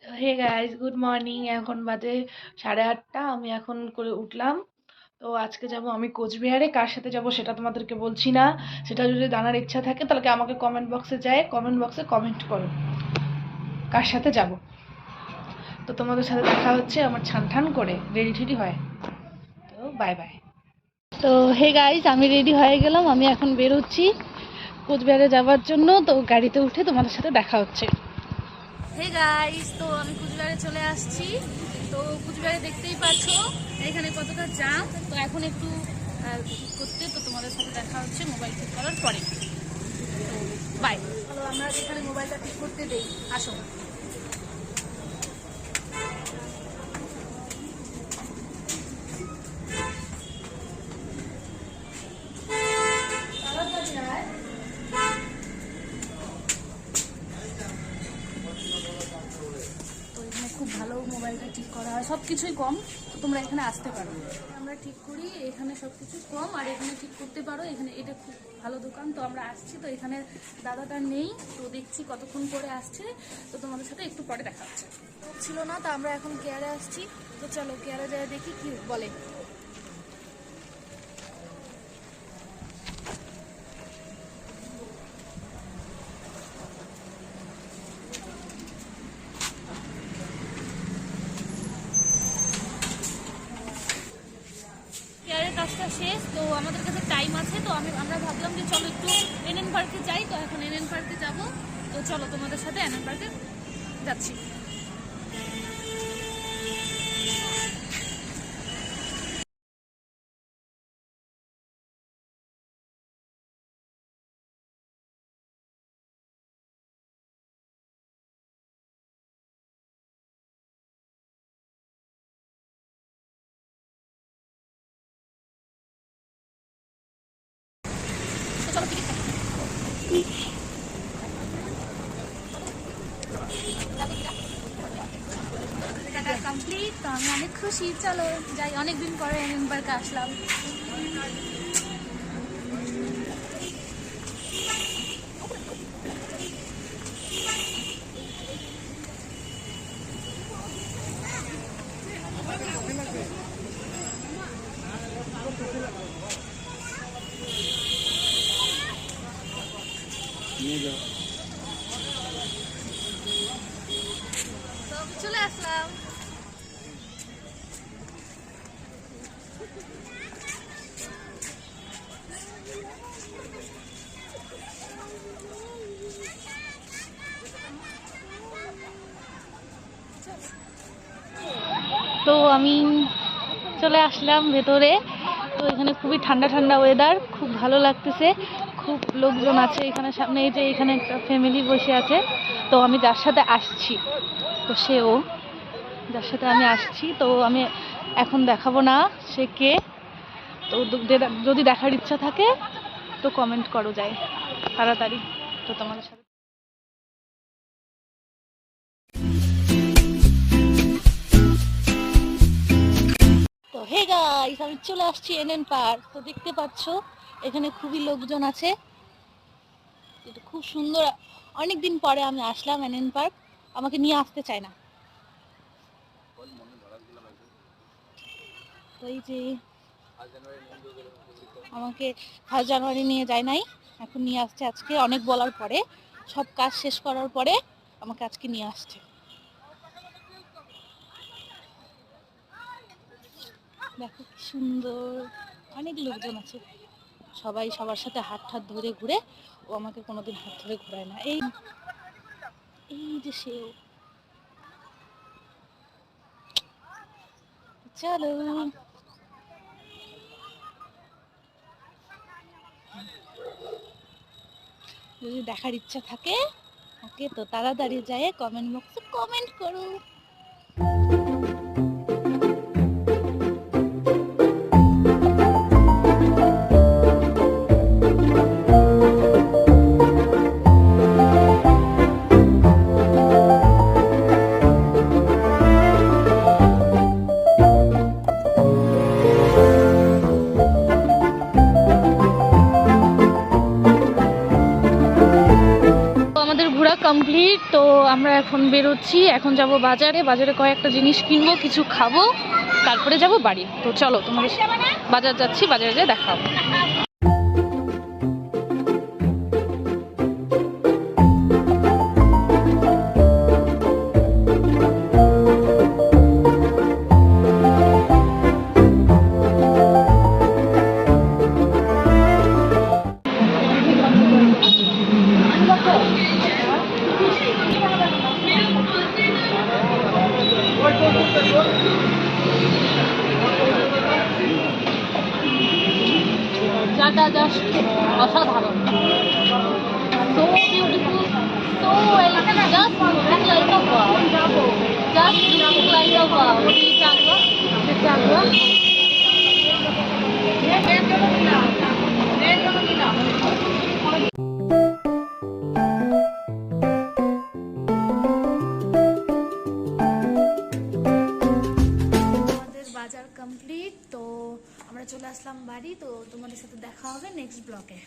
Hey guys, good morning. এখন বাজে 8:30। আমি এখন করে উঠলাম। তো আজকে যাব আমি কোচবিহারে। কার সাথে যাব সেটা তোমাদেরকে বলছি না। সেটা যদি জানার ইচ্ছা থাকে তাহলে আমাকে কমেন্ট বক্সে কমেন্ট বক্সে কমেন্ট করো কার সাথে যাব। তো তোমাদের সাথে দেখা হচ্ছে আমার ছান ঠান করে রেডি টেডি হয়। তো বাই বাই। তো হে গাইস, আমি রেডি হয়ে গেলাম। আমি এখন বেরোচ্ছি কোচবিহারে যাওয়ার জন্য। তো গাড়িতে উঠে তোমাদের সাথে দেখা হচ্ছে। হে গাইস, তো আমি কুচবিহারে চলে আসছি। তো কুচবিহারে দেখতেই পাচ্ছ এখানে কতটা জাম। তো এখন একটু করতে, তো তোমাদের সাথে দেখা হচ্ছে মোবাইল ঠিক করার পরে। বাই। চলো আমরা এখানে মোবাইলটা ঠিক করতে দেই, আসো। তো এখানে খুব ভালো মোবাইলটা ঠিক করা হয়, সব কিছুই কম। তো তোমরা এখানে আসতে পারো, আমরা ঠিক করি। এখানে সব কিছু কম আর এখানে ঠিক করতে পারো। এখানে এটা খুব ভালো দোকান। তো আমরা আসছি, তো এখানে দাদাটা নেই, তো দেখছি কতক্ষণ করে আসছে। তো তোমাদের সাথে একটু পরে দেখা হচ্ছে। ছিল না, তো আমরা এখন কেয়ারে আসছি। তো চলো কেয়ারে যাই, দেখি কি বলে। কেয়ারের কাজটা শেষ, তো আমাদের কাছে টাইম আছে। তো আমরা ভাবলাম যে চলো একটু এনএন পার্কে যাই। তো এখন এনএন পার্কে যাব। তো চলো তোমাদের সাথে এনএন পার্কে যাচ্ছি। তো চলো টিকিট কমপ্লিট। তো আমি অনেক খুশি, চলো যাই। অনেকদিন পরে এনএন পার্কে আসলাম। তো চলে আসলাম। তো আমি চলে আসলাম ভেতরে। তো এখানে খুবই ঠান্ডা ঠান্ডা ওয়েদার, খুব ভালো লাগতেছে। খুব লোকজন আছে এখানে। সামনে এই যে এখানে একটা ফ্যামিলি বসে আছে। তো আমি যার সাথে আসছি, তো সেও যার সাথে আমি আসছি। তো আমি এখন দেখাবো না সে কে। তো যদি দেখার ইচ্ছা থাকে তো কমেন্ট করো যায় তাড়াতাড়ি। তো তোমাদের সাথে তো হে গাইস, আমি চলে আসছি এনএন পার্ক। তো দেখতে পাচ্ছ এখানে খুবই লোকজন আছে। এটা খুব সুন্দর। অনেকদিন পরে আমি আসলাম এনএন পার্ক। আমাকে নিয়ে আসতে চায় না। তো এই যে আমাকে 1 জানুয়ারি নিয়ে যায় নাই, এখন নিয়ে আসছে আজকে। অনেক বলার পরে, সব কাজ শেষ করার পরে আমাকে আজকে নিয়ে আসছে। দেখো কি সুন্দর, অনেক লোকজন আছে। সবাই সবার সাথে হাত হাত ধরে ঘুরে। ও আমাকে কোনোদিন হাত ধরে ঘোরায় না। এই এই যে সেও। চলো, যদি দেখার ইচ্ছা থাকে ওকে, তো তাড়াতাড়ি যায় কমেন্ট বক্সে কমেন্ট করো। কমপ্লিট। তো আমরা এখন বেরোচ্ছি, এখন যাব বাজারে, বাজারে কয়েকটা জিনিস কিনবো, কিছু খাবো, তারপরে যাব বাড়ি। তো চলো তোমাদের বাজার যাচ্ছি, বাজারে যেয়ে দেখা হবে। জায়গাটা জাস্ট অসাধারণ, so beautiful, so elegant, just looking like a wow, just looking like a wow. ये क्या हुआ? ये क्या हुआ? আমাদের বাজার কমপ্লিট। তো আমরা চলে আসলাম বাড়ি। তো তোমাদের সাথে দেখা হবে নেক্সট ব্লগে।